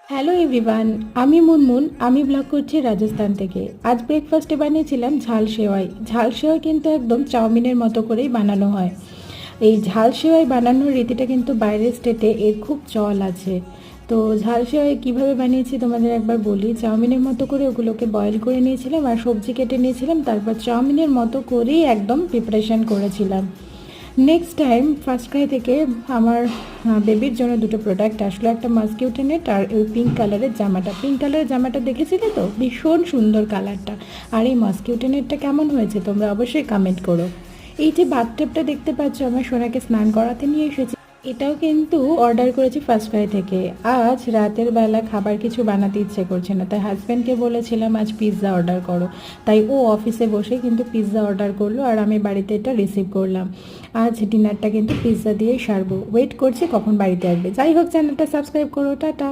Hello everyone, আমি মুনমুন। আমি blog করছি রাজস্থান থেকে। আজ ব্রেকফাস্টে বানিয়েছিলাম ঝাল সেওয়াই। ঝাল সেওয়াই কিন্তু একদম চাউমিনের মতো করেই বানানো হয়। এই ঝাল সেওয়াই বানানোর রীতিটা কিন্তু বাইরের স্টেটে এর খুব চল আছে। তো ঝাল সেওয়াই কীভাবে বানিয়েছি তোমাদের একবার বলি। চাউমিনের মতো করে ওগুলোকে বয়েল করে নিয়েছিলাম আর সবজি কেটে নিয়েছিলাম, তারপর চাউমিনের মতো করেই একদম প্রিপারেশান করেছিলাম। নেক্সট টাইম ফার্স্ট ক্রাই থেকে আমার বেবির জন্য দুটো প্রোডাক্ট আসলো, একটা মাস্কিউটো নেট আর ওই পিঙ্ক কালারের জামাটা। পিঙ্ক কালারের জামাটা দেখেছিলে তো, ভীষণ সুন্দর কালারটা। আর এই মাস্কিউটো নেটটা কেমন হয়েছে তোমরা অবশ্যই কমেন্ট করো। এই যে বাথটাবটা দেখতে পাচ্ছ, আমার সোনাকে স্নান করাতে নিয়ে এসেছি, এটাও কিন্তু অর্ডার করেছি ফার্স্ট ক্রাই থেকে। আজ রাতের বেলা খাবার কিছু বানাতে ইচ্ছে করছে না, তাই হাজব্যান্ডকে বলেছিলাম আজ পিৎজা অর্ডার করো। তাই ও অফিসে বসে কিন্তু পিৎজা অর্ডার করলো আর আমি বাড়িতে এটা রিসিভ করলাম। আজ ডিনারটা কিন্তু পিৎজা দিয়েই সারবো। ওয়েট করছি কখন বাড়িতে আসবে। যাই হোক, চ্যানেলটা সাবস্ক্রাইব করো। টাটা।